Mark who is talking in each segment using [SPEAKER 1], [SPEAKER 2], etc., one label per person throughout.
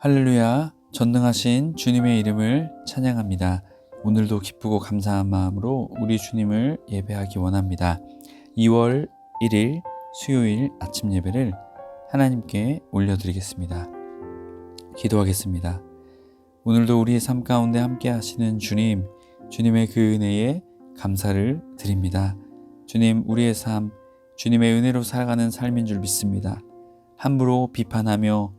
[SPEAKER 1] 할렐루야, 전능하신 주님의 이름을 찬양합니다. 오늘도 기쁘고 감사한 마음으로 우리 주님을 예배하기 원합니다. 2월 1일 수요일 아침 예배를 하나님께 올려드리겠습니다. 기도하겠습니다. 오늘도 우리의 삶 가운데 함께 하시는 주님, 주님의 그 은혜에 감사를 드립니다. 주님, 우리의 삶, 주님의 은혜로 살아가는 삶인 줄 믿습니다. 함부로 비판하며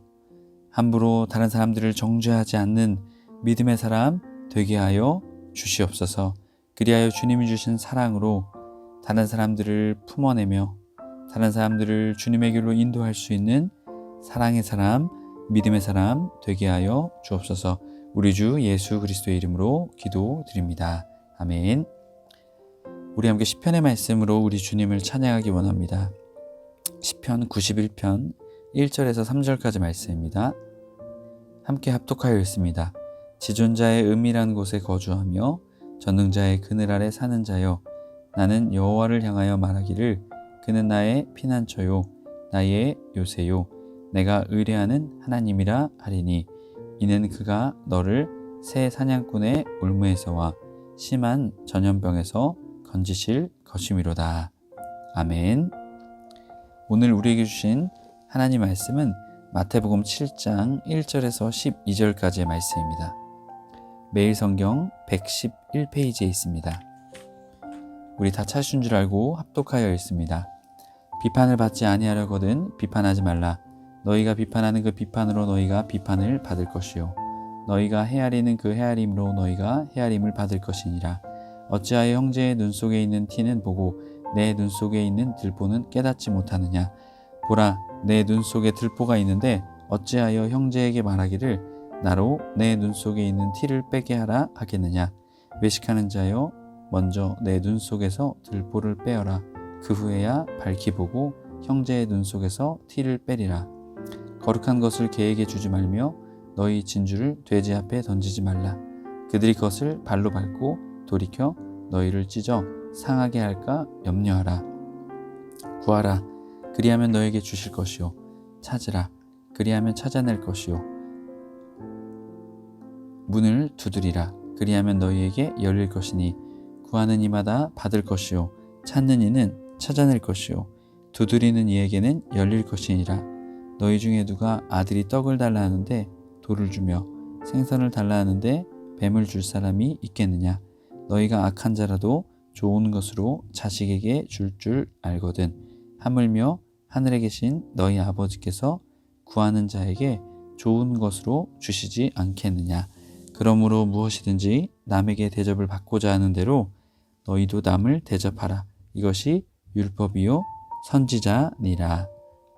[SPEAKER 1] 함부로 다른 사람들을 정죄하지 않는 믿음의 사람 되게 하여 주시옵소서. 그리하여 주님이 주신 사랑으로 다른 사람들을 품어내며 다른 사람들을 주님의 길로 인도할 수 있는 사랑의 사람, 믿음의 사람 되게 하여 주옵소서. 우리 주 예수 그리스도의 이름으로 기도드립니다. 아멘. 우리 함께 시편의 말씀으로 우리 주님을 찬양하기 원합니다. 시편 91편 1절에서 3절까지 말씀입니다. 함께 합독하여 읽습니다. 지존자의 은밀한 곳에 거주하며 전능자의 그늘 아래 사는 자여, 나는 여호와를 향하여 말하기를 그는 나의 피난처요 나의 요새요 내가 의뢰하는 하나님이라 하리니, 이는 그가 너를 새 사냥꾼의 올무에서와 심한 전염병에서 건지실 것이미로다. 아멘. 오늘 우리에게 주신 하나님 말씀은 마태복음 7장 1절에서 12절까지의 말씀입니다. 매일 성경 111페이지에 있습니다. 우리 다 찾으신 줄 알고 합독하여 읽습니다. 비판을 받지 아니하려거든 비판하지 말라. 너희가 비판하는 그 비판으로 너희가 비판을 받을 것이요 너희가 헤아리는 그 헤아림으로 너희가 헤아림을 받을 것이니라. 어찌하여 형제의 눈 속에 있는 티는 보고 내 눈 속에 있는 들보는 깨닫지 못하느냐. 보라, 내 눈 속에 들보가 있는데 어찌하여 형제에게 말하기를 나로 내 눈 속에 있는 티를 빼게 하라 하겠느냐. 외식하는 자여, 먼저 내 눈 속에서 들보를 빼어라. 그 후에야 밝히 보고 형제의 눈 속에서 티를 빼리라. 거룩한 것을 개에게 주지 말며 너희 진주를 돼지 앞에 던지지 말라. 그들이 그것을 발로 밟고 돌이켜 너희를 찢어 상하게 할까 염려하라. 구하라, 그리하면 너에게 주실 것이요 찾으라, 그리하면 찾아낼 것이요 문을 두드리라, 그리하면 너희에게 열릴 것이니, 구하는 이마다 받을 것이요 찾는 이는 찾아낼 것이요 두드리는 이에게는 열릴 것이니라. 너희 중에 누가 아들이 떡을 달라 하는데 돌을 주며 생선을 달라 하는데 뱀을 줄 사람이 있겠느냐. 너희가 악한 자라도 좋은 것으로 자식에게 줄 알거든. 하물며 하늘에 계신 너희 아버지께서 구하는 자에게 좋은 것으로 주시지 않겠느냐. 그러므로 무엇이든지 남에게 대접을 받고자 하는 대로 너희도 남을 대접하라. 이것이 율법이요 선지자니라.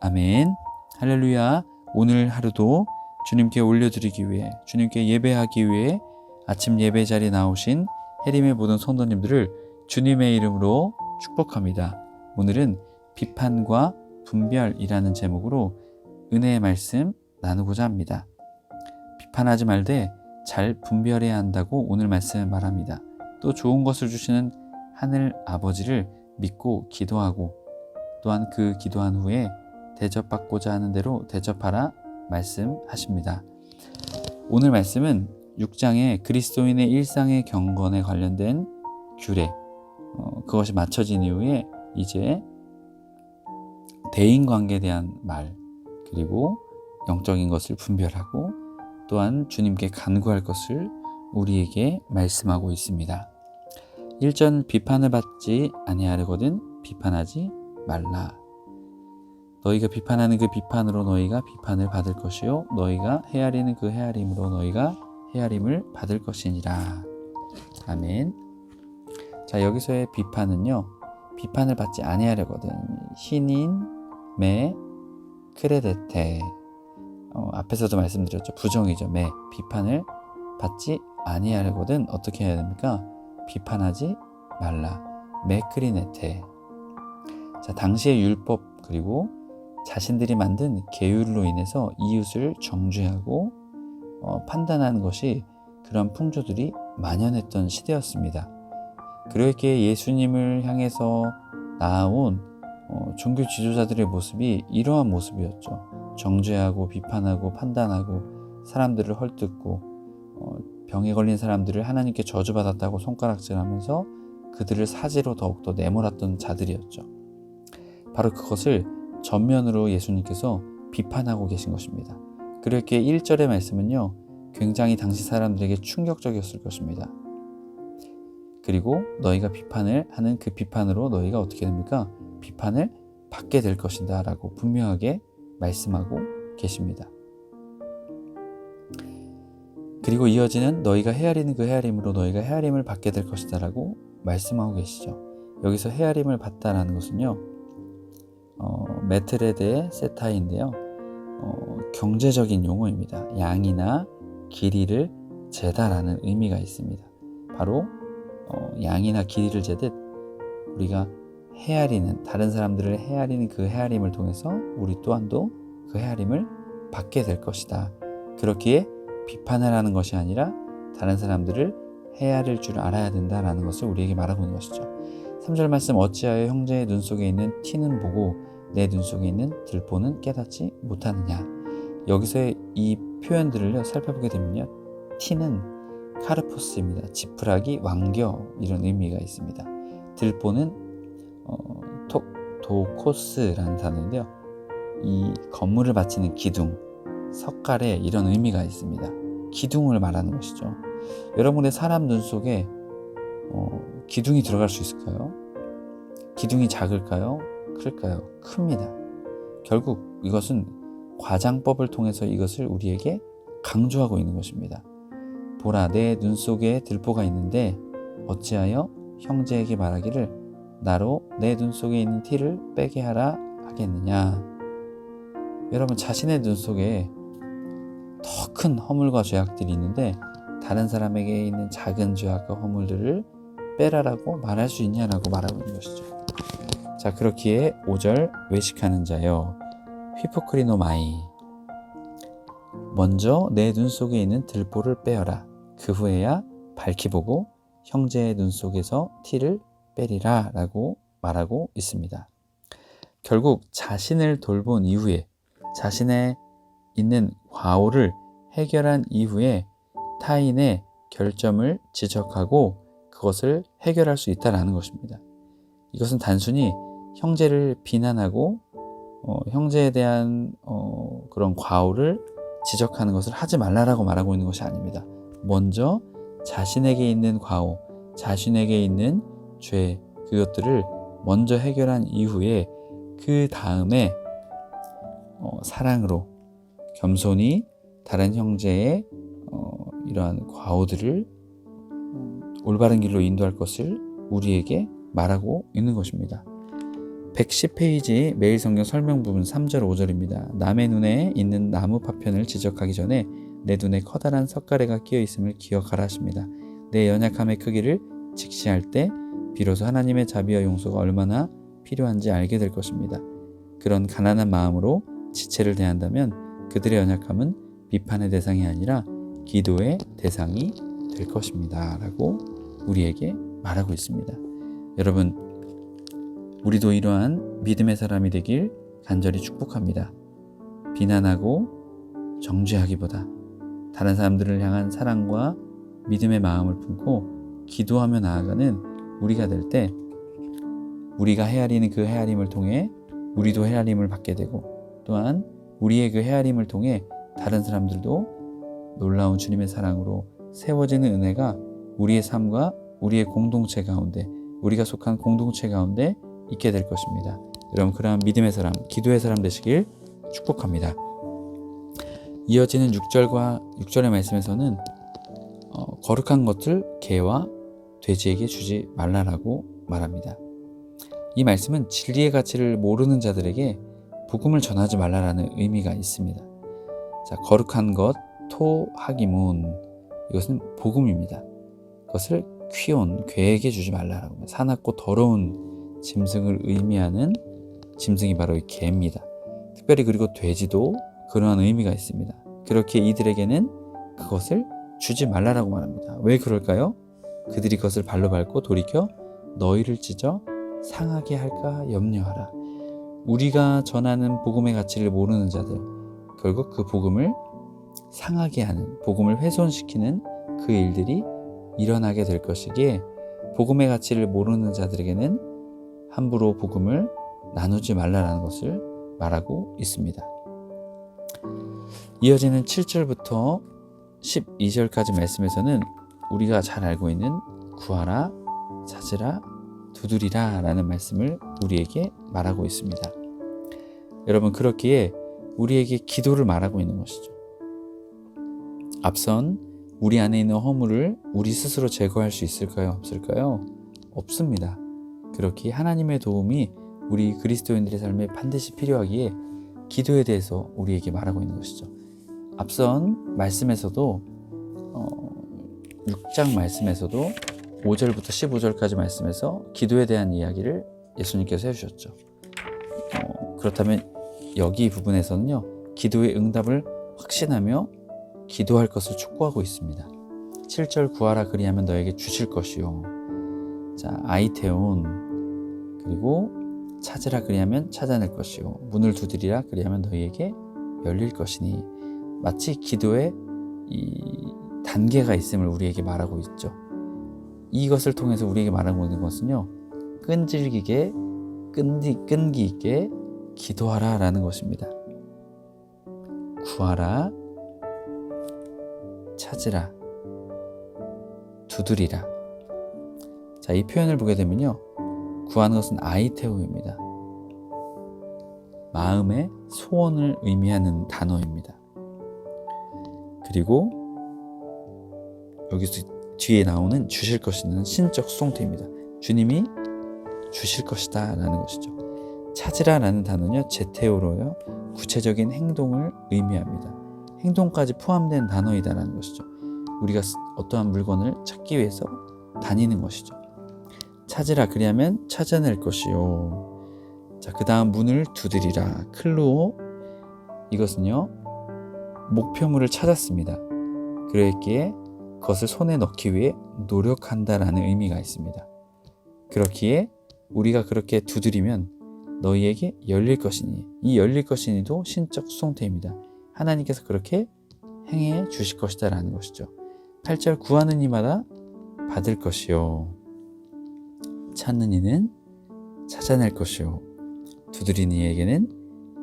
[SPEAKER 1] 아멘. 할렐루야. 오늘 하루도 주님께 올려드리기 위해, 주님께 예배하기 위해 아침 예배 자리에 나오신 해림의 모든 성도님들을 주님의 이름으로 축복합니다. 오늘은 비판과 분별이라는 제목으로 은혜의 말씀 나누고자 합니다. 비판하지 말되 잘 분별해야 한다고 오늘 말씀을 말합니다. 또 좋은 것을 주시는 하늘 아버지를 믿고 기도하고, 또한 그 기도한 후에 대접받고자 하는 대로 대접하라 말씀하십니다. 오늘 말씀은 6장의 그리스도인의 일상의 경건에 관련된 규례, 그것이 맞춰진 이후에 이제 대인관계에 대한 말, 그리고 영적인 것을 분별하고 또한 주님께 간구할 것을 우리에게 말씀하고 있습니다. 1절, 비판을 받지 아니하려거든 비판하지 말라. 너희가 비판하는 그 비판으로 너희가 비판을 받을 것이요 너희가 헤아리는 그 헤아림으로 너희가 헤아림을 받을 것이니라. 아멘. 자, 여기서의 비판은요, 비판을 받지 아니하려거든 히닌 메 크레데테, 앞에서도 말씀드렸죠. 부정이죠. 메, 비판을 받지 아니하려거든 어떻게 해야 됩니까? 비판하지 말라. 메 크리네테. 자, 당시의 율법 그리고 자신들이 만든 계율로 인해서 이웃을 정죄하고 판단하는 것이, 그런 풍조들이 만연했던 시대였습니다. 그렇게 예수님을 향해서 나아온 종교 지도자들의 모습이 이러한 모습이었죠. 정죄하고 비판하고 판단하고 사람들을 헐뜯고 병에 걸린 사람들을 하나님께 저주받았다고 손가락질하면서 그들을 사지로 더욱더 내몰았던 자들이었죠. 바로 그것을 전면으로 예수님께서 비판하고 계신 것입니다. 그렇게 1절의 말씀은요, 굉장히 당시 사람들에게 충격적이었을 것입니다. 그리고 너희가 비판을 하는 그 비판으로 너희가 어떻게 됩니까? 비판을 받게 될 것이다 라고 분명하게 말씀하고 계십니다. 그리고 이어지는 너희가 헤아리는 그 헤아림으로 너희가 헤아림을 받게 될 것이다 라고 말씀하고 계시죠. 여기서 헤아림을 받다라는 것은요, 메트레데 세타인데요, 경제적인 용어입니다. 양이나 길이를 재다라는 의미가 있습니다. 바로 양이나 길이를 재듯 우리가 헤아리는, 다른 사람들을 헤아리는 그 헤아림을 통해서 우리 또한도 그 헤아림을 받게 될 것이다. 그렇기에 비판을 하는 것이 아니라 다른 사람들을 헤아릴 줄 알아야 된다라는 것을 우리에게 말하고 있는 것이죠. 3절 말씀, 어찌하여 형제의 눈 속에 있는 티는 보고 내 눈 속에 있는 들보는 깨닫지 못하느냐. 여기서의 이 표현들을 살펴보게 되면요, 티는 카르포스입니다. 지푸라기, 왕겨, 이런 의미가 있습니다. 들보는 도코스라는 단어인데요, 이 건물을 받치는 기둥, 석가래, 이런 의미가 있습니다. 기둥을 말하는 것이죠. 여러분의 사람 눈 속에 기둥이 들어갈 수 있을까요? 기둥이 작을까요? 클까요? 큽니다. 결국 이것은 과장법을 통해서 이것을 우리에게 강조하고 있는 것입니다. 보라, 내 눈 속에 들보가 있는데 어찌하여 형제에게 말하기를 나로 내 눈 속에 있는 티를 빼게 하라 하겠느냐. 여러분, 자신의 눈 속에 더 큰 허물과 죄악들이 있는데 다른 사람에게 있는 작은 죄악과 허물들을 빼라라고 말할 수 있냐라고 말하고 있는 것이죠. 자, 그렇기에 5절, 외식하는 자여 휘포크리노마이, 먼저 내 눈 속에 있는 들보를 빼어라. 그 후에야 밝히 보고 형제의 눈 속에서 티를 빼리라 라고 말하고 있습니다. 결국 자신을 돌본 이후에, 자신의 있는 과오를 해결한 이후에 타인의 결점을 지적하고 그것을 해결할 수 있다는 것입니다. 이것은 단순히 형제를 비난하고 형제에 대한 그런 과오를 지적하는 것을 하지 말라라고 말하고 있는 것이 아닙니다. 먼저 자신에게 있는 과오, 자신에게 있는 죄, 그것들을 먼저 해결한 이후에 그 다음에 사랑으로 겸손히 다른 형제의 이러한 과오들을 올바른 길로 인도할 것을 우리에게 말하고 있는 것입니다. 110페이지 매일 성경 설명 부분 3절 5절입니다. 남의 눈에 있는 나무 파편을 지적하기 전에 내 눈에 커다란 석가래가 끼어 있음을 기억하라 하십니다. 내 연약함의 크기를 직시할 때 비로소 하나님의 자비와 용서가 얼마나 필요한지 알게 될 것입니다. 그런 가난한 마음으로 지체를 대한다면 그들의 연약함은 비판의 대상이 아니라 기도의 대상이 될 것입니다 라고 우리에게 말하고 있습니다. 여러분, 우리도 이러한 믿음의 사람이 되길 간절히 축복합니다. 비난하고 정죄하기보다 다른 사람들을 향한 사랑과 믿음의 마음을 품고 기도하며 나아가는 우리가 될 때 우리가 헤아리는 그 헤아림을 통해 우리도 헤아림을 받게 되고, 또한 우리의 그 헤아림을 통해 다른 사람들도 놀라운 주님의 사랑으로 세워지는 은혜가 우리의 삶과 우리의 공동체 가운데, 우리가 속한 공동체 가운데 있게 될 것입니다. 여러분, 그러한 믿음의 사람, 기도의 사람 되시길 축복합니다. 이어지는 6절의 말씀에서는 거룩한 것을 개와 돼지에게 주지 말라라고 말합니다. 이 말씀은 진리의 가치를 모르는 자들에게 복음을 전하지 말라라는 의미가 있습니다. 자, 거룩한 것, 토하기문, 이것은 복음입니다. 그것을 퀴온, 괴에게 주지 말라라고, 사납고 더러운 짐승을 의미하는 짐승이 바로 이 개입니다. 특별히 그리고 돼지도 그러한 의미가 있습니다. 그렇게 이들에게는 그것을 주지 말라라고 말합니다. 왜 그럴까요? 그들이 그것을 발로 밟고 돌이켜 너희를 찢어 상하게 할까 염려하라. 우리가 전하는 복음의 가치를 모르는 자들, 결국 그 복음을 상하게 하는, 복음을 훼손시키는 그 일들이 일어나게 될 것이기에 복음의 가치를 모르는 자들에게는 함부로 복음을 나누지 말라라는 것을 말하고 있습니다. 이어지는 7절부터 12절까지 말씀에서는 우리가 잘 알고 있는 구하라, 찾으라, 두드리라 라는 말씀을 우리에게 말하고 있습니다. 여러분, 그렇기에 우리에게 기도를 말하고 있는 것이죠. 앞선 우리 안에 있는 허물을 우리 스스로 제거할 수 있을까요? 없을까요? 없습니다. 그렇기에 하나님의 도움이 우리 그리스도인들의 삶에 반드시 필요하기에 기도에 대해서 우리에게 말하고 있는 것이죠. 앞선 말씀에서도 6장 말씀에서도 5절부터 15절까지 말씀에서 기도에 대한 이야기를 예수님께서 해주셨죠. 그렇다면 여기 부분에서는요, 기도의 응답을 확신하며 기도할 것을 촉구하고 있습니다. 7절 구하라 그리하면 너에게 주실 것이요. 자, 아이테온. 그리고 찾으라 그리하면 찾아낼 것이요. 문을 두드리라 그리하면 너희에게 열릴 것이니. 마치 기도에 이 단계가 있음을 우리에게 말하고 있죠. 이것을 통해서 우리에게 말하고 있는 것은요, 끈질기게 끈기 있게 기도하라 라는 것입니다. 구하라, 찾으라, 두드리라. 자, 이 표현을 보게 되면요, 구하는 것은 아이테오입니다. 마음의 소원을 의미하는 단어입니다. 그리고 여기서 뒤에 나오는 주실 것이는 신적 수동태입니다. 주님이 주실 것이다 라는 것이죠. 찾으라 라는 단어는요, 제테오로요, 구체적인 행동을 의미합니다. 행동까지 포함된 단어이다 라는 것이죠. 우리가 어떠한 물건을 찾기 위해서 다니는 것이죠. 찾으라 그리하면 찾아낼 것이요. 자, 그 다음 문을 두드리라, 클루오. 이것은요, 목표물을 찾았습니다. 그랬기에 그것을 손에 넣기 위해 노력한다라는 의미가 있습니다. 그렇기에 우리가 그렇게 두드리면 너희에게 열릴 것이니, 이 열릴 것이니도 신적 수동태입니다. 하나님께서 그렇게 행해 주실 것이다 라는 것이죠. 8절 구하는 이마다 받을 것이요, 찾는 이는 찾아낼 것이요, 두드리는 이에게는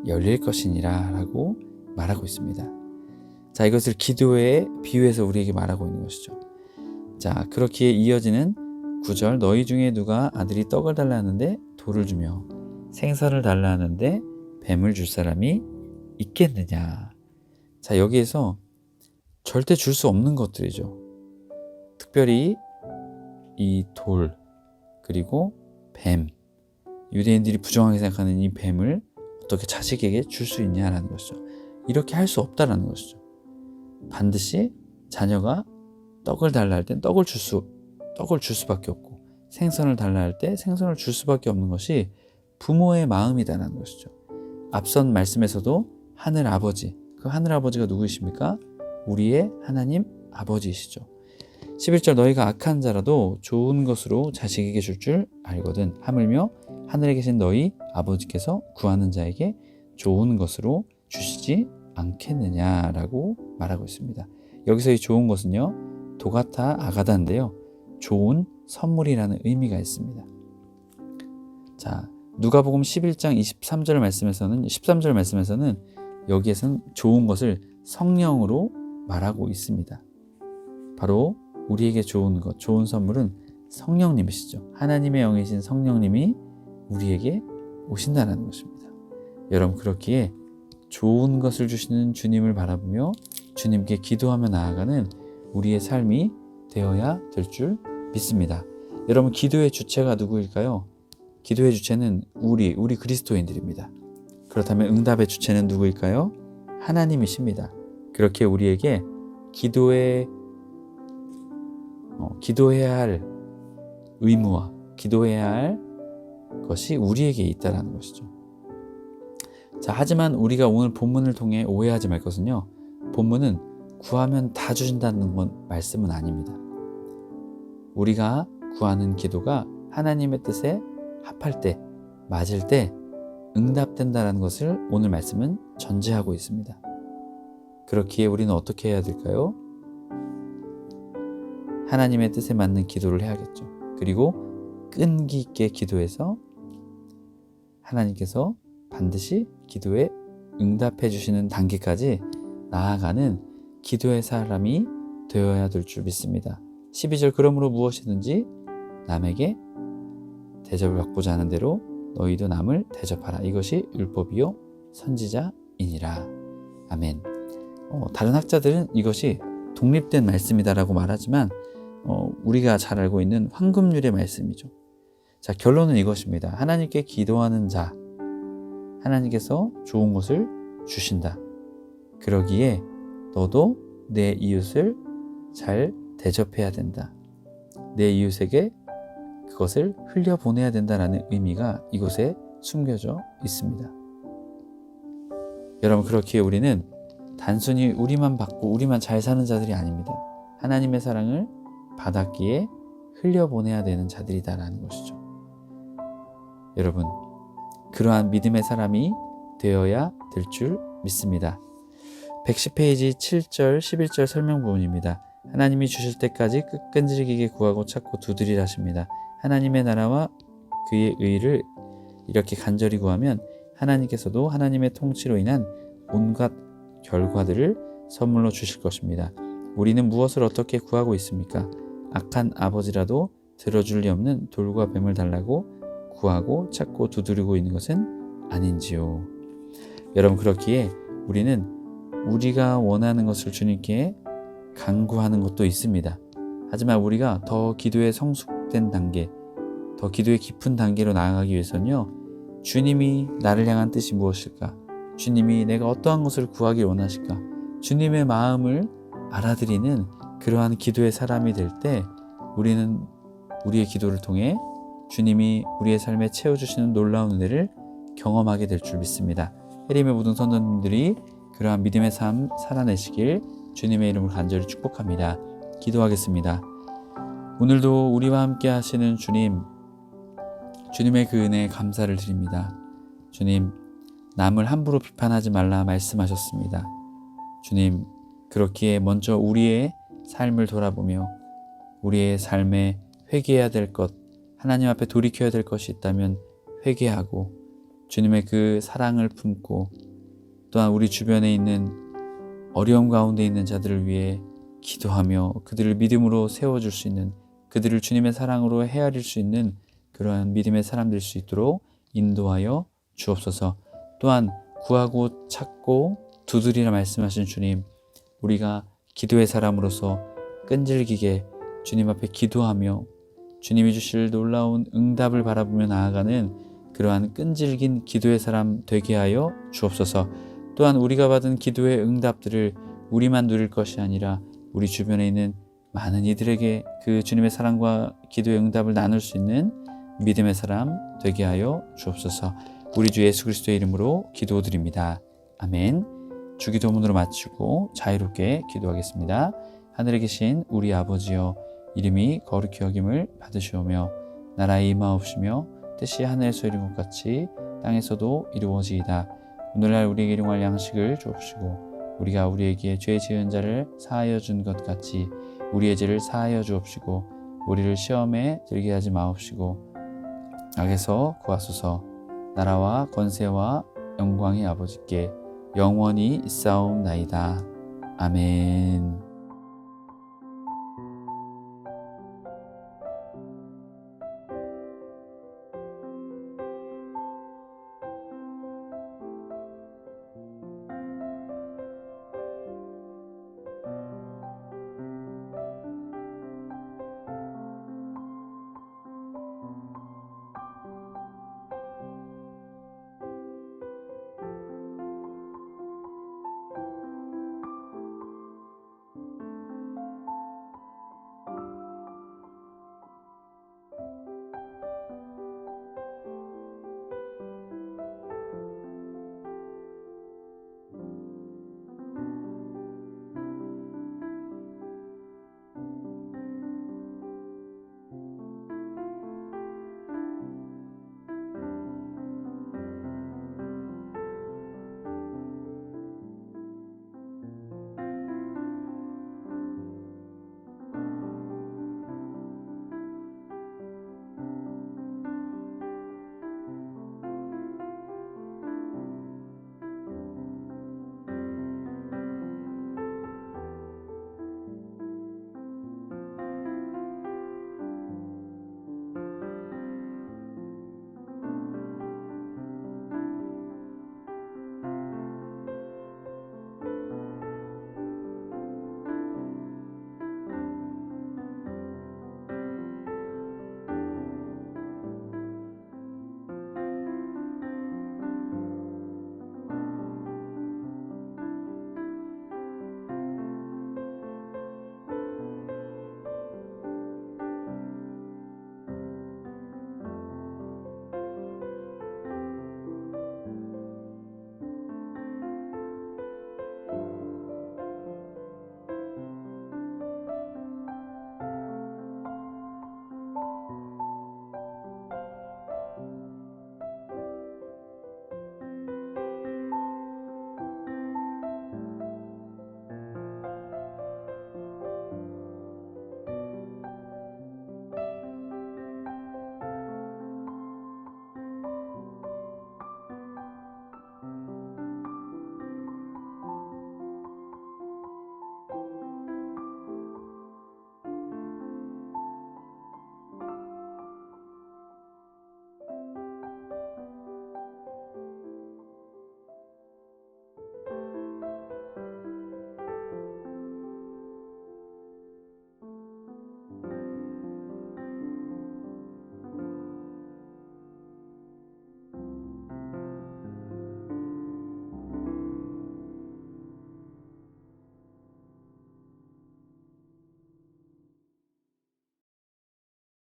[SPEAKER 1] 열릴 것이니라 라고 말하고 있습니다. 자, 이것을 기도에 비유해서 우리에게 말하고 있는 것이죠. 자, 그렇기에 이어지는 9절 너희 중에 누가 아들이 떡을 달라 하는데 돌을 주며 생선을 달라 하는데 뱀을 줄 사람이 있겠느냐. 자, 여기에서 절대 줄 수 없는 것들이죠. 특별히 이 돌, 그리고 뱀, 유대인들이 부정하게 생각하는 이 뱀을 어떻게 자식에게 줄 수 있냐라는 것이죠. 이렇게 할 수 없다라는 것이죠. 반드시 자녀가 떡을 달라 할 땐 떡을 줄 수밖에 없고, 생선을 달라 할 때 생선을 줄 수밖에 없는 것이 부모의 마음이다라는 것이죠. 앞선 말씀에서도 하늘 아버지, 그 하늘 아버지가 누구이십니까? 우리의 하나님 아버지이시죠. 11절 너희가 악한 자라도 좋은 것으로 자식에게 줄 줄 알거든 하물며 하늘에 계신 너희 아버지께서 구하는 자에게 좋은 것으로 주시지 않겠느냐라고 말하고 있습니다. 여기서 이 좋은 것은요, 도가타 아가다인데요, 좋은 선물이라는 의미가 있습니다. 자, 누가복음 11장 13절 말씀에서는 여기에서는 좋은 것을 성령으로 말하고 있습니다. 바로 우리에게 좋은 것, 좋은 선물은 성령님이시죠. 하나님의 영이신 성령님이 우리에게 오신다는 것입니다. 여러분, 그렇기에 좋은 것을 주시는 주님을 바라보며 주님께 기도하며 나아가는 우리의 삶이 되어야 될 줄 믿습니다. 여러분, 기도의 주체가 누구일까요? 기도의 주체는 우리 그리스도인들입니다. 그렇다면 응답의 주체는 누구일까요? 하나님이십니다. 그렇게 우리에게 기도해야 할 의무와 기도해야 할 것이 우리에게 있다는 것이죠. 자, 하지만 우리가 오늘 본문을 통해 오해하지 말 것은요, 본문은 구하면 다 주신다는 건 말씀은 아닙니다. 우리가 구하는 기도가 하나님의 뜻에 합할 때, 맞을 때 응답된다는 것을 오늘 말씀은 전제하고 있습니다. 그렇기에 우리는 어떻게 해야 될까요? 하나님의 뜻에 맞는 기도를 해야겠죠. 그리고 끈기 있게 기도해서 하나님께서 반드시 기도에 응답해 주시는 단계까지 나아가는 기도의 사람이 되어야 될 줄 믿습니다. 12절 그러므로 무엇이든지 남에게 대접을 받고자 하는 대로 너희도 남을 대접하라. 이것이 율법이요 선지자이니라. 아멘. 다른 학자들은 이것이 독립된 말씀이다라고 말하지만 우리가 잘 알고 있는 황금률의 말씀이죠. 자, 결론은 이것입니다. 하나님께 기도하는 자, 하나님께서 좋은 것을 주신다. 그러기에 너도 내 이웃을 잘 대접해야 된다. 내 이웃에게 그것을 흘려보내야 된다라는 의미가 이곳에 숨겨져 있습니다. 여러분, 그렇기에 우리는 단순히 우리만 받고 우리만 잘 사는 자들이 아닙니다. 하나님의 사랑을 받았기에 흘려보내야 되는 자들이다라는 것이죠. 여러분, 그러한 믿음의 사람이 되어야 될 줄 믿습니다. 110페이지 7절 11절 설명 부분입니다. 하나님이 주실 때까지 끈질기게 구하고 찾고 두드리라십니다. 하나님의 나라와 그의 의를 이렇게 간절히 구하면 하나님께서도 하나님의 통치로 인한 온갖 결과들을 선물로 주실 것입니다. 우리는 무엇을 어떻게 구하고 있습니까? 악한 아버지라도 들어줄 리 없는 돌과 뱀을 달라고 구하고 찾고 두드리고 있는 것은 아닌지요. 여러분, 그렇기에 우리는 우리가 원하는 것을 주님께 간구하는 것도 있습니다. 하지만 우리가 더 기도의 성숙된 단계, 더 기도의 깊은 단계로 나아가기 위해서는요, 주님이 나를 향한 뜻이 무엇일까? 주님이 내가 어떠한 것을 구하기 원하실까? 주님의 마음을 알아들이는 그러한 기도의 사람이 될 때 우리는 우리의 기도를 통해 주님이 우리의 삶에 채워주시는 놀라운 은혜를 경험하게 될 줄 믿습니다. 해림의 모든 선도님들이 그러한 믿음의 삶 살아내시길 주님의 이름으로 간절히 축복합니다. 기도하겠습니다. 오늘도 우리와 함께 하시는 주님, 주님의 그 은혜에 감사를 드립니다. 주님, 남을 함부로 비판하지 말라 말씀하셨습니다. 주님, 그렇기에 먼저 우리의 삶을 돌아보며 우리의 삶에 회개해야 될 것, 하나님 앞에 돌이켜야 될 것이 있다면 회개하고 주님의 그 사랑을 품고 또한 우리 주변에 있는 어려움 가운데 있는 자들을 위해 기도하며 그들을 믿음으로 세워줄 수 있는, 그들을 주님의 사랑으로 헤아릴 수 있는 그러한 믿음의 사람 될 수 있도록 인도하여 주옵소서. 또한 구하고 찾고 두드리라 말씀하신 주님, 우리가 기도의 사람으로서 끈질기게 주님 앞에 기도하며 주님이 주실 놀라운 응답을 바라보며 나아가는 그러한 끈질긴 기도의 사람 되게 하여 주옵소서. 또한 우리가 받은 기도의 응답들을 우리만 누릴 것이 아니라 우리 주변에 있는 많은 이들에게 그 주님의 사랑과 기도의 응답을 나눌 수 있는 믿음의 사람 되게 하여 주옵소서. 우리 주 예수 그리스도의 이름으로 기도드립니다. 아멘. 주기도문으로 마치고 자유롭게 기도하겠습니다. 하늘에 계신 우리 아버지여, 이름이 거룩히 여김을 받으시오며 나라에 임하옵시며 뜻이 하늘에서 이룬 것 같이 땅에서도 이루어지이다. 오늘날 우리에게 일용할 양식을 주옵시고 우리가 우리에게 죄 지은 자를 사하여 준 것 같이 우리의 죄를 사하여 주옵시고 우리를 시험에 들게 하지 마옵시고 악에서 구하소서. 나라와 권세와 영광의 아버지께 영원히 있사옵나이다. 아멘.